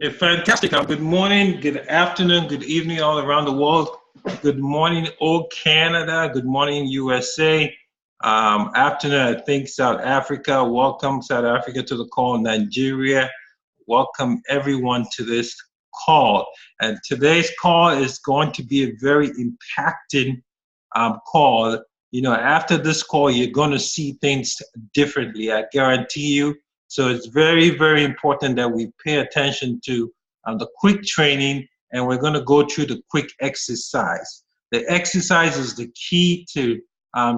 Fantastic. Good morning, good afternoon, good evening, all around the world. Good morning, old Canada. Good morning, USA. Afternoon, I think South Africa. Welcome, South Africa, to the call. Nigeria. Welcome everyone to this call. And today's call is going to be a very impacting call. After this call, you're going to see things differently. I guarantee you. So it's very, very important that we pay attention to the quick training, and we're going to go through the quick exercise. The exercise is the key to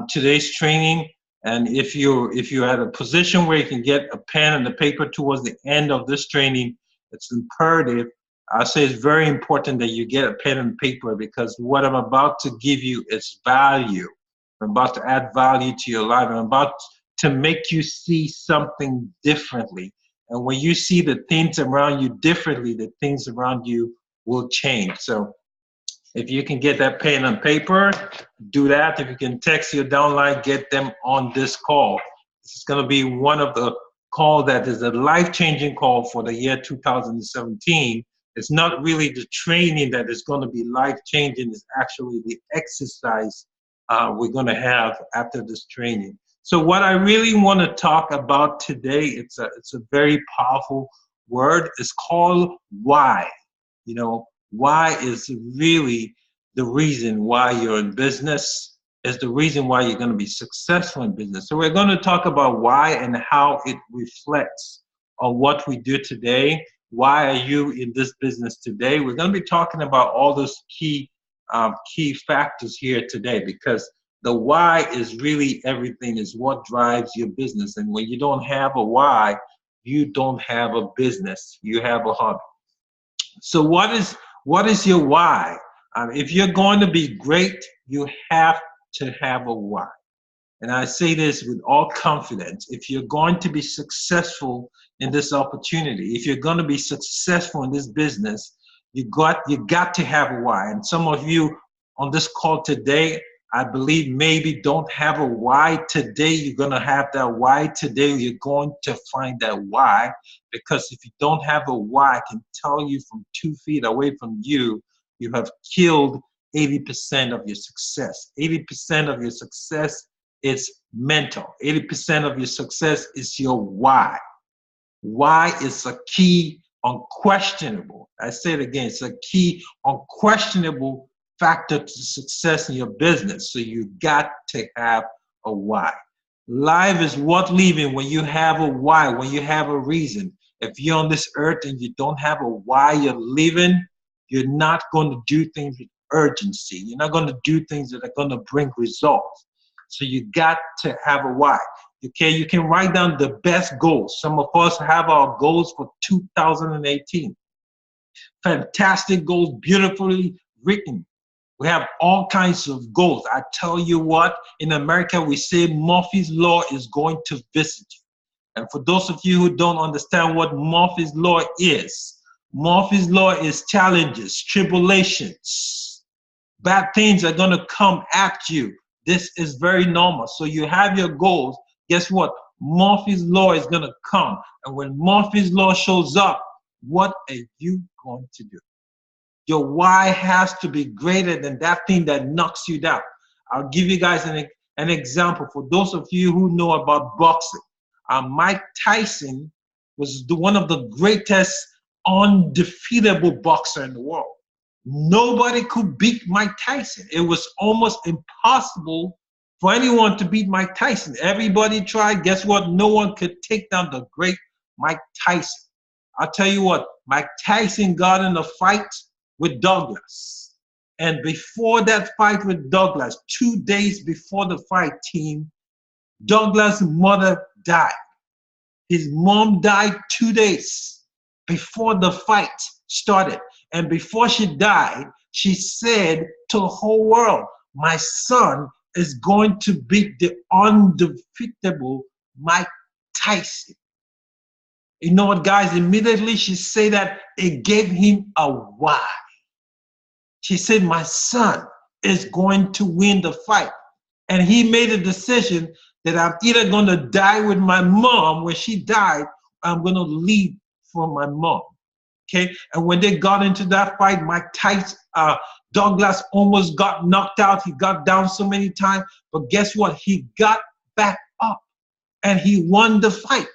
today's training. And if you're at a position where you can get a pen and a paper towards the end of this training, it's imperative. I say it's very important that you get a pen and paper, because what I'm about to give you is value. I'm about to add value to your life. I'm about to make you see something differently. And when you see the things around you differently, the things around you will change. So if you can get that pen and paper, do that. If you can text your downline, get them on this call. This is going to be one of the calls that is a life-changing call for the year 2017. It's not really the training that is going to be life-changing. It's actually the exercise we're going to have after this training. So what I really want to talk about today, it's a very powerful word. It's called why. Why is really the reason why you're in business, is the reason why you're going to be successful in business. So we're going to talk about why and how it reflects on what we do today. Why are you in this business today? We're going to be talking about all those key factors here today, because the why is really everything, is what drives your business. And when you don't have a why, you don't have a business, you have a hobby. So what is your why? If you're going to be great, you have to have a why. And I say this with all confidence. If you're going to be successful in this opportunity, if you're going to be successful in this business, you got to have a why. And some of you on this call today, I believe maybe don't have a why today. You're going to have that why today. You're going to find that why, because if you don't have a why, I can tell you from 2 feet away from you, you have killed 80% of your success. 80% of your success is mental. 80% of your success is your why. Why is a key, unquestionable. I say it again, it's a key, unquestionable factor to success in your business. So you got to have a why. Life is worth living when you have a why, when you have a reason. If you're on this earth and you don't have a why you're living, you're not going to do things with urgency. You're not going to do things that are going to bring results. So you got to have a why. Okay, you can write down the best goals. Some of us have our goals for 2018. Fantastic goals, beautifully written. We have all kinds of goals. I tell you what, in America, we say Murphy's Law is going to visit you. And for those of you who don't understand what Murphy's Law is challenges, tribulations. Bad things are going to come at you. This is very normal. So you have your goals. Guess what? Murphy's Law is going to come. And when Murphy's Law shows up, what are you going to do? Your why has to be greater than that thing that knocks you down. I'll give you guys an example. For those of you who know about boxing, Mike Tyson was one of the greatest undefeatable boxer in the world. Nobody could beat Mike Tyson. It was almost impossible for anyone to beat Mike Tyson. Everybody tried. Guess what? No one could take down the great Mike Tyson. I'll tell you what, Mike Tyson got in a fight with Douglas. And before that fight with Douglas, 2 days before the fight, team, Douglas' mother died. His mom died 2 days before the fight started. And before she died, she said to the whole world, my son is going to beat the undefeatable Mike Tyson. You know what, guys? Immediately she said that, it gave him a why. She said, my son is going to win the fight. And he made a decision that I'm either going to die with my mom when she died, or I'm going to leave for my mom. Okay, and when they got into that fight, Mike Tyson, Douglas almost got knocked out. He got down so many times, but guess what? He got back up and he won the fight.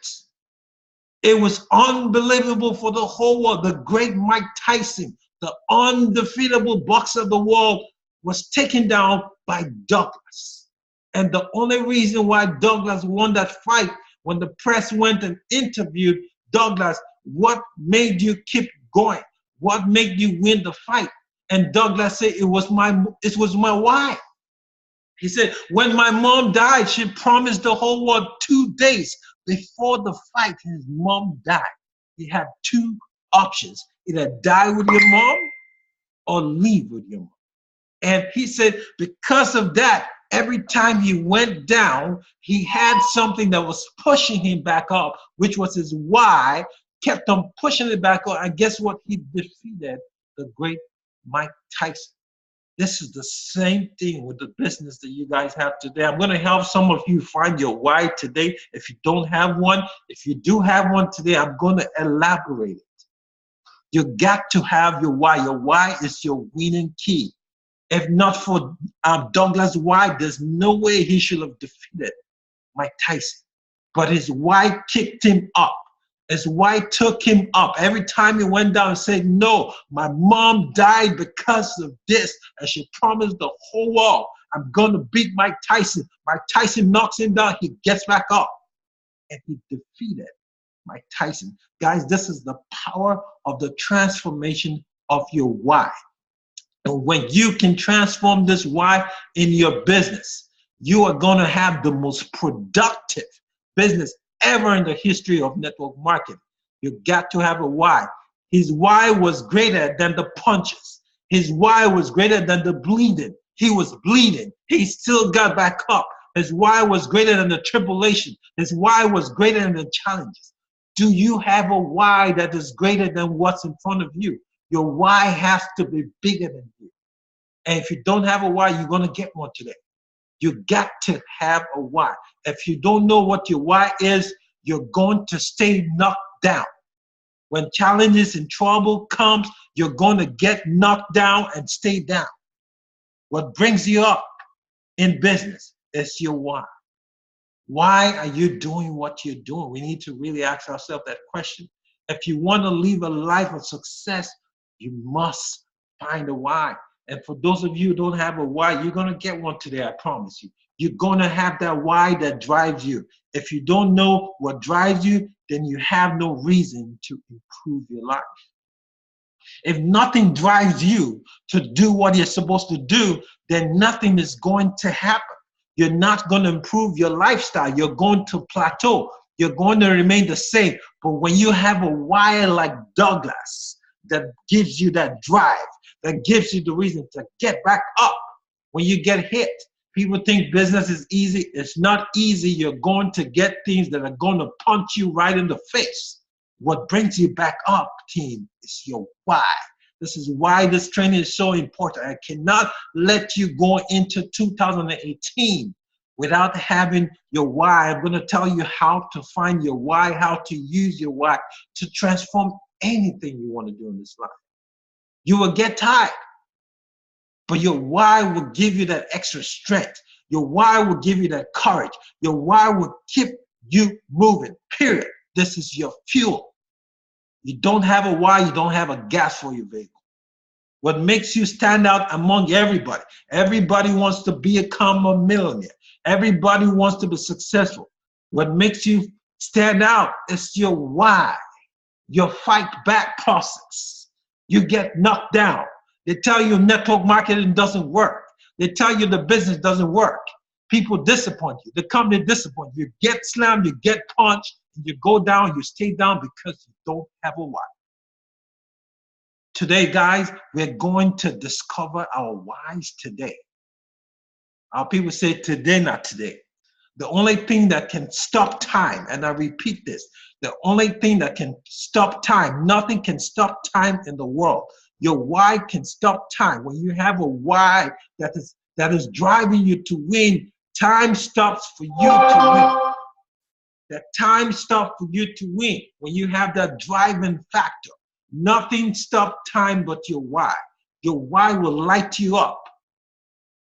It was unbelievable for the whole world. The great Mike Tyson, the undefeatable boxer of the world, was taken down by Douglas. And the only reason why Douglas won that fight, when the press went and interviewed Douglas, what made you keep going? What made you win the fight? And Douglas said, it was my wife. He said, when my mom died, she promised the whole world 2 days before the fight, his mom died. He had two options: either die with your mom or leave with your mom. And he said, because of that, every time he went down, he had something that was pushing him back up, which was his why, kept on pushing it back up. And guess what? He defeated the great Mike Tyson. This is the same thing with the business that you guys have today. I'm going to help some of you find your why today. If you don't have one, if you do have one today, I'm going to elaborate it. You got to have your why. Your why is your winning key. If not for Douglas' why, there's no way he should have defeated Mike Tyson. But his why kicked him up. His why took him up. Every time he went down and said, no, my mom died because of this. And she promised the whole world, I'm going to beat Mike Tyson. Mike Tyson knocks him down. He gets back up. And he defeated Mike Tyson. Guys, this is the power of the transformation of your why. And when you can transform this why in your business, you are going to have the most productive business ever in the history of network marketing. You got to have a why. His why was greater than the punches. His why was greater than the bleeding. He was bleeding. He still got back up. His why was greater than the tribulation. His why was greater than the challenges. Do you have a why that is greater than what's in front of you? Your why has to be bigger than you. And if you don't have a why, you're going to get one today. You got to have a why. If you don't know what your why is, you're going to stay knocked down. When challenges and trouble comes, you're going to get knocked down and stay down. What brings you up in business is your why. Why are you doing what you're doing? We need to really ask ourselves that question. If you want to live a life of success, you must find a why. And for those of you who don't have a why, you're going to get one today, I promise you. You're going to have that why that drives you. If you don't know what drives you, then you have no reason to improve your life. If nothing drives you to do what you're supposed to do, then nothing is going to happen. You're not going to improve your lifestyle. You're going to plateau. You're going to remain the same. But when you have a why like Douglas that gives you that drive, that gives you the reason to get back up when you get hit. People think business is easy. It's not easy. You're going to get things that are going to punch you right in the face. What brings you back up, team, is your why. This is why this training is so important. I cannot let you go into 2018 without having your why. I'm going to tell you how to find your why, how to use your why to transform anything you want to do in this life. You will get tired, but your why will give you that extra strength. Your why will give you that courage. Your why will keep you moving, period. This is your fuel. You don't have a why, you don't have a gas for your vehicle. What makes you stand out among everybody? Everybody wants to become a millionaire. Everybody wants to be successful. What makes you stand out is your why, your fight back process. You get knocked down. They tell you network marketing doesn't work. They tell you the business doesn't work. People disappoint you. The company disappoints you. You get slammed, you get punched, and you go down, you stay down because you don't have a why. Today, guys, we're going to discover our whys today. Our people say today, not today. The only thing that can stop time, and I repeat this, the only thing that can stop time, nothing can stop time in the world. Your why can stop time. When you have a why that is driving you to win, time stops for you to win. That time stops for you to win when you have that driving factor. Nothing stops time but your why. Your why will light you up.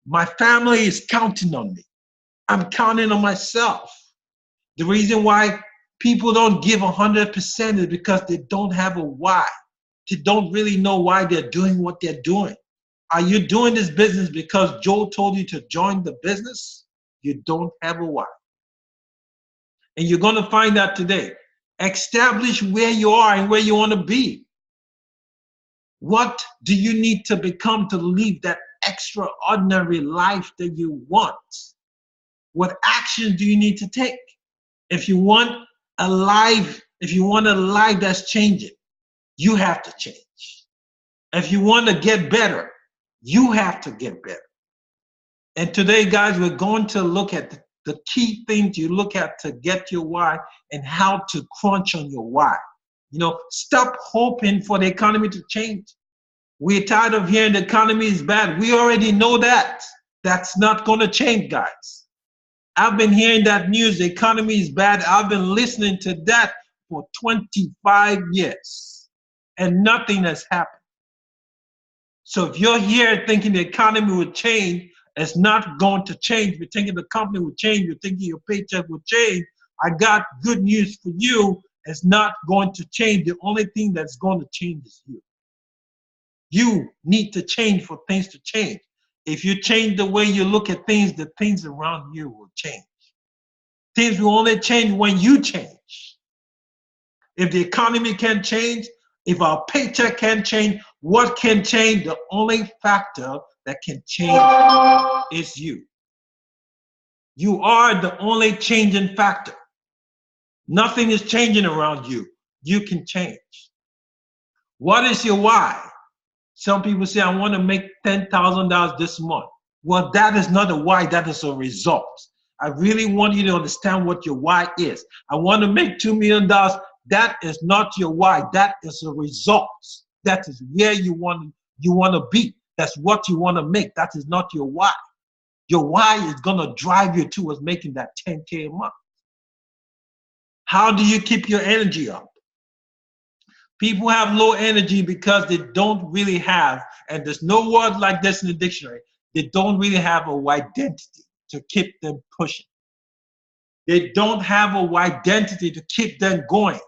My family is counting on me. I'm counting on myself. The reason why people don't give 100% is because they don't have a why. They don't really know why they're doing what they're doing. Are you doing this business because Joe told you to join the business? You don't have a why. And you're going to find out today. Establish where you are and where you want to be. What do you need to become to live that extraordinary life that you want? What actions do you need to take? If you want a life that's changing, you have to change. If you want to get better, you have to get better. And today, guys, we're going to look at the key things you look at to get your why and how to crunch on your why. You know, stop hoping for the economy to change. We're tired of hearing the economy is bad. We already know that. That's not going to change, guys. I've been hearing that news, the economy is bad. I've been listening to that for 25 years, and nothing has happened. So if you're here thinking the economy will change, it's not going to change. You're thinking the company will change. You're thinking your paycheck will change. I got good news for you. It's not going to change. The only thing that's going to change is you. You need to change for things to change. If you change the way you look at things, the things around you will change. Things will only change when you change. If the economy can change, if our paycheck can change, what can change? The only factor that can change is you. You are the only changing factor. Nothing is changing around you. You can change. What is your why? Some people say, I want to make $10,000 this month. Well, that is not a why, that is a result. I really want you to understand what your why is. I want to make $2 million. That is not your why, that is a result. That is where you want to be. That's what you want to make. That is not your why. Your why is going to drive you towards making that 10K a month. How do you keep your energy up? People have low energy because they don't really have, and there's no word like this in the dictionary, they don't really have a identity to keep them pushing. They don't have a identity to keep them going.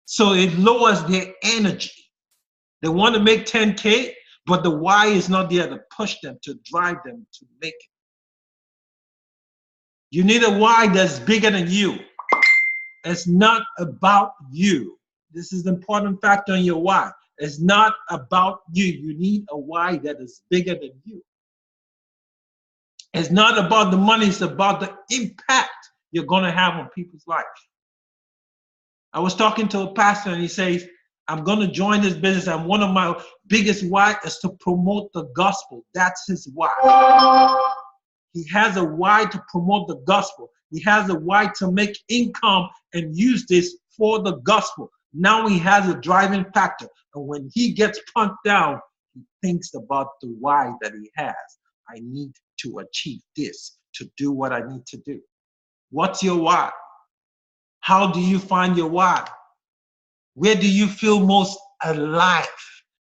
So it lowers their energy. They want to make 10K, but the why is not there to push them, to drive them to make it. You need a why that's bigger than you. It's not about you. This is the important factor in your why. It's not about you. You need a why that is bigger than you. It's not about the money. It's about the impact you're going to have on people's life. I was talking to a pastor and he says, I'm going to join this business, and one of my biggest why is to promote the gospel. That's his why. He has a why to promote the gospel. He has a why to make income and use this for the gospel. Now he has a driving factor. And when he gets pumped down, he thinks about the why that he has. I need to achieve this, to do what I need to do. What's your why? How do you find your why? Where do you feel most alive?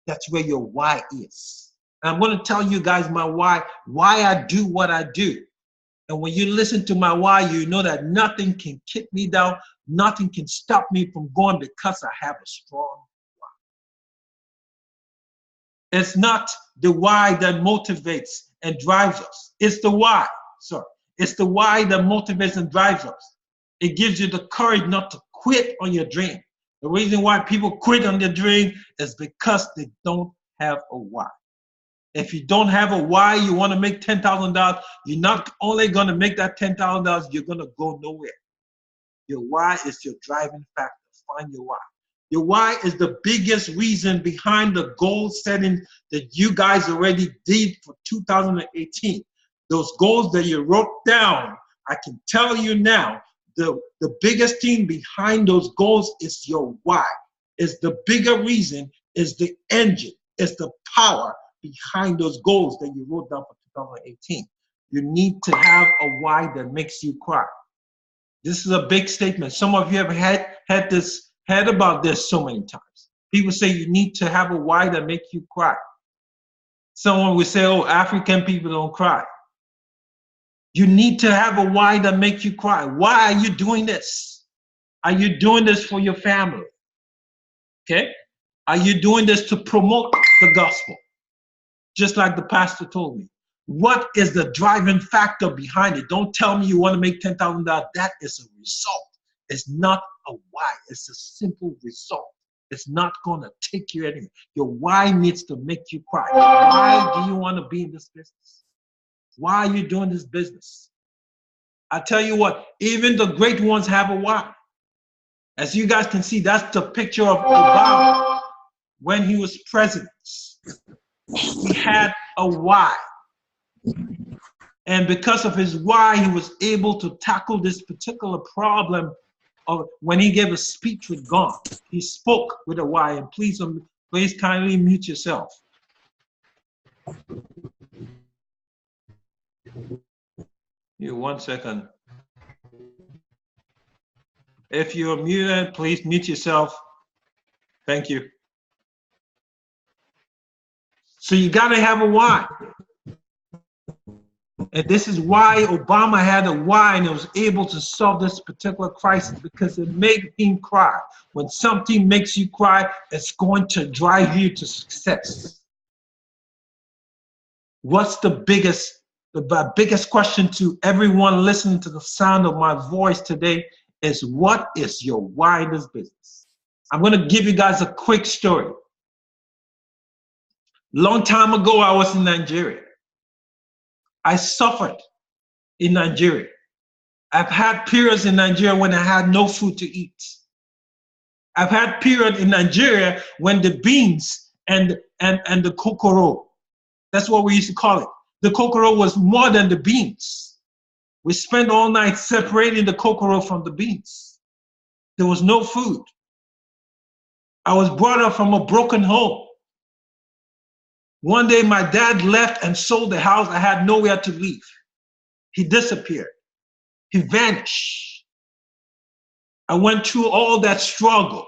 That's where your why is. And I'm going to tell you guys my why I do what I do. And when you listen to my why, you know that nothing can keep me down. Nothing can stop me from going because I have a strong why. It's not the why that motivates and drives us. It's the why. Sorry. It's the why that motivates and drives us. It gives you the courage not to quit on your dream. The reason why people quit on their dream is because they don't have a why. If you don't have a why, you want to make $10,000, you're not only going to make that $10,000, you're going to go nowhere. Your why is your driving factor. Find your why. Your why is the biggest reason behind the goal setting that you guys already did for 2018. Those goals that you wrote down, I can tell you now, the biggest thing behind those goals is your why. Is the bigger reason, is the engine, is the power behind those goals that you wrote down for 2018. You need to have a why that makes you cry. This is a big statement. Some of you have heard about this so many times. People say you need to have a why that makes you cry. Someone will say, oh, African people don't cry. You need to have a why that makes you cry. Why are you doing this? Are you doing this for your family? Okay? Are you doing this to promote the gospel? Just like the pastor told me. What is the driving factor behind it? Don't tell me you want to make $10,000. That is a result. It's not a why. It's a simple result. It's not going to take you anywhere. Your why needs to make you cry. Why do you want to be in this business? Why are you doing this business? I tell you what, even the great ones have a why. As you guys can see, that's the picture of Obama when he was president. He had a why. And because of his why, he was able to tackle this particular problem of when he gave a speech with God. He spoke with a why. And please kindly mute yourself. Here, 1 second. If you're muted, please mute yourself. Thank you. So you got to have a why. And this is why Obama had a why and was able to solve this particular crisis, because it made him cry. When something makes you cry, it's going to drive you to success. What's the biggest question to everyone listening to the sound of my voice today is, what is your why in this business? I'm going to give you guys a quick story. Long time ago, I was in Nigeria. I suffered in Nigeria. I've had periods in Nigeria when I had no food to eat. I've had periods in Nigeria when the beans and the kokoro, that's what we used to call it. The kokoro was more than the beans. We spent all night separating the kokoro from the beans. There was no food. I was brought up from a broken home. One day my dad left and sold the house. I had nowhere to live. He disappeared. He vanished. I went through all that struggle,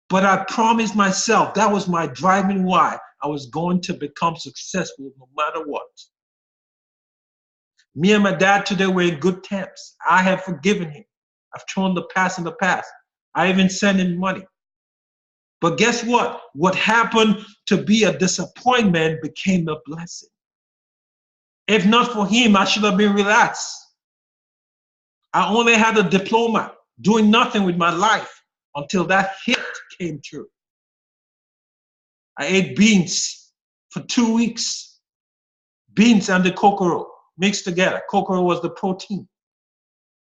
but I promised myself that was my driving why. I was going to become successful no matter what. Me and my dad today were in good terms. I have forgiven him. I've thrown the past in the past. I even sent him money. But guess what? What happened to be a disappointment became a blessing. If not for him, I should have been relaxed. I only had a diploma, doing nothing with my life until that hit came true. I ate beans for 2 weeks. Beans and the kokoro mixed together. Kokoro was the protein.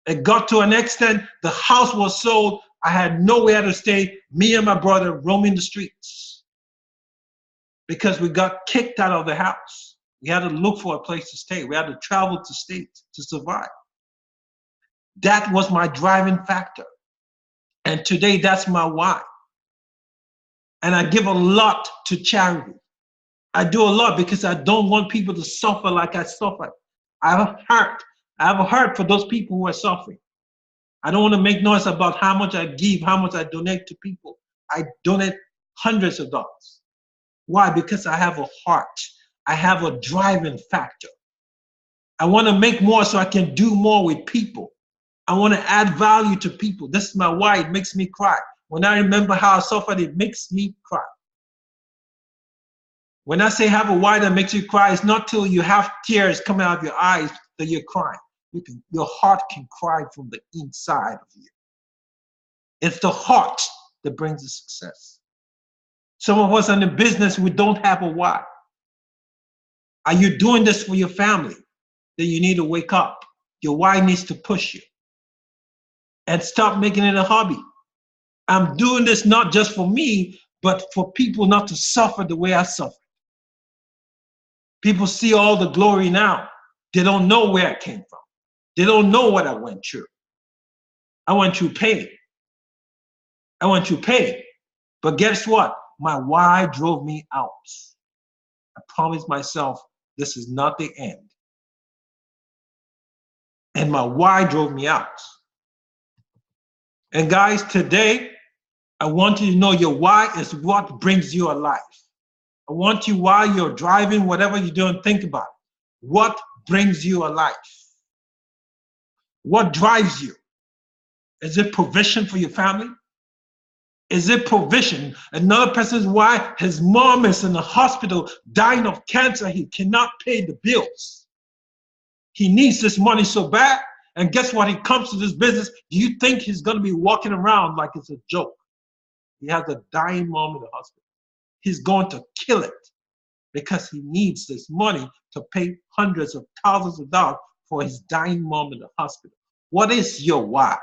It got to an extent, the house was sold. I had nowhere to stay. Me and my brother roaming the streets because we got kicked out of the house. We had to look for a place to stay. We had to travel to states to survive. That was my driving factor. And today, that's my why. And I give a lot to charity. I do a lot because I don't want people to suffer like I suffered. I have a heart for those people who are suffering. I don't want to make noise about how much I give, how much I donate to people. I donate hundreds of dollars. Why? Because I have a heart. I have a driving factor. I want to make more so I can do more with people. I want to add value to people. This is my why. It makes me cry. When I remember how I suffered, it makes me cry. When I say have a why that makes you cry, it's not till you have tears coming out of your eyes that you're crying. Your heart can cry from the inside of you. It's the heart that brings the success. Some of us in the business, we don't have a why. Are you doing this for your family? Then you need to wake up. Your why needs to push you. And stop making it a hobby. I'm doing this not just for me, but for people not to suffer the way I suffered. People see all the glory now. They don't know where I came from. They don't know what I went through. I went through pain. I went through pain. But guess what? My why drove me out. I promised myself this is not the end. And my why drove me out. And guys, today, I want you to know your why is what brings you alive. I want you, while you're driving, whatever you're doing, think about it. What brings you alive? What drives you? Is it provision for your family? Is it provision? Another person's why his mom is in the hospital dying of cancer. He cannot pay the bills. He needs this money so bad. And guess what? He comes to this business. Do you think he's going to be walking around like it's a joke? He has a dying mom in the hospital. He's going to kill it because he needs this money to pay hundreds of thousands of dollars for his dying mom in the hospital. What is your why?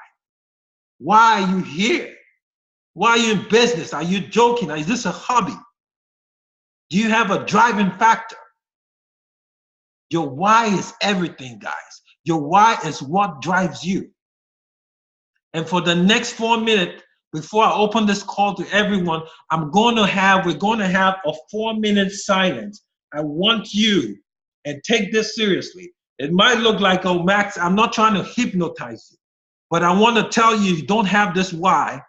Why are you here? Why are you in business? Are you joking? Is this a hobby? Do you have a driving factor? Your why is everything, guys. Your why is what drives you. And for the next 4 minutes, before I open this call to everyone, we're going to have a 4-minute silence. I want you, and take this seriously. It might look like, oh, Max, I'm not trying to hypnotize you, but I want to tell you, you don't have this why,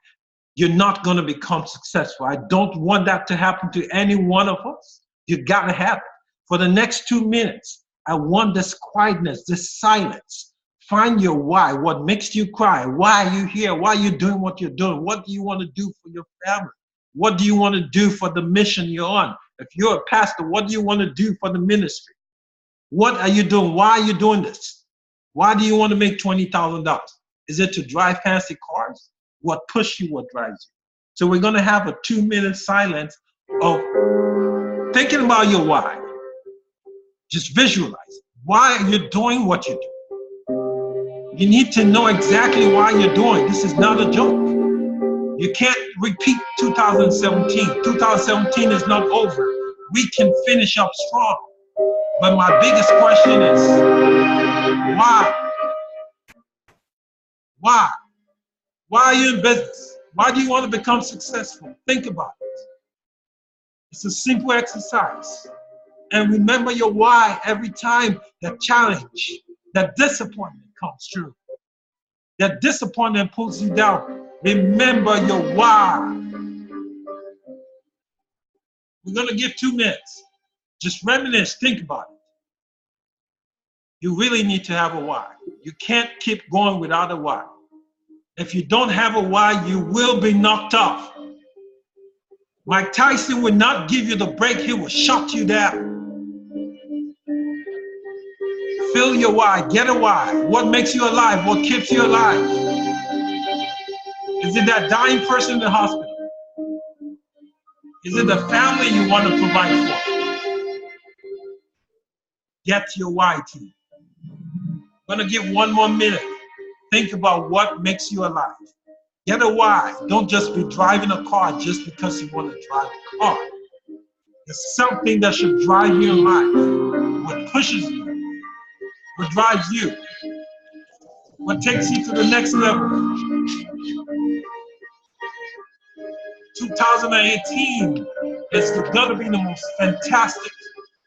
you're not going to become successful. I don't want that to happen to any one of us. You got to have it. For the next 2 minutes, I want this quietness, this silence. Find your why, what makes you cry. Why are you here? Why are you doing what you're doing? What do you want to do for your family? What do you want to do for the mission you're on? If you're a pastor, what do you want to do for the ministry? What are you doing? Why are you doing this? Why do you want to make $20,000? Is it to drive fancy cars? What pushes you, what drives you? So we're going to have a 2-minute silence of thinking about your why. Just visualize. Why are you doing what you do? You need to know exactly why you're doing. This is not a joke. You can't repeat 2017. 2017 is not over. We can finish up strong. But my biggest question is, why? Why? Why are you in business? Why do you want to become successful? Think about it. It's a simple exercise. And remember your why every time that challenge, that disappointment comes true. That disappointment pulls you down. Remember your why. We're going to give 2 minutes. Just reminisce, think about it. You really need to have a why. You can't keep going without a why. If you don't have a why, you will be knocked off. Mike Tyson will not give you the break. He will shut you down. Feel your why. Get a why. What makes you alive? What keeps you alive? Is it that dying person in the hospital? Is it the family you want to provide for? Get your why, team. I'm going to give 1 more minute. Think about what makes you alive. Get a why. Don't just be driving a car just because you want to drive a car. It's something that should drive you in life. What pushes you, what drives you, what takes you to the next level. 2018 is going to be the most fantastic,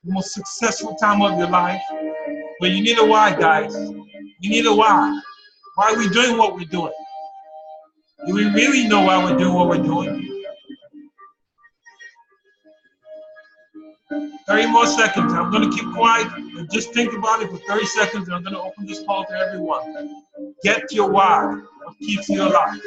the most successful time of your life. But you need a why, guys. You need a why. Why are we doing what we're doing? Do we really know why we're doing what we're doing? 30 more seconds. I'm going to keep quiet and just think about it for 30 seconds, and I'm going to open this call to everyone. Get your why. What keeps you alive?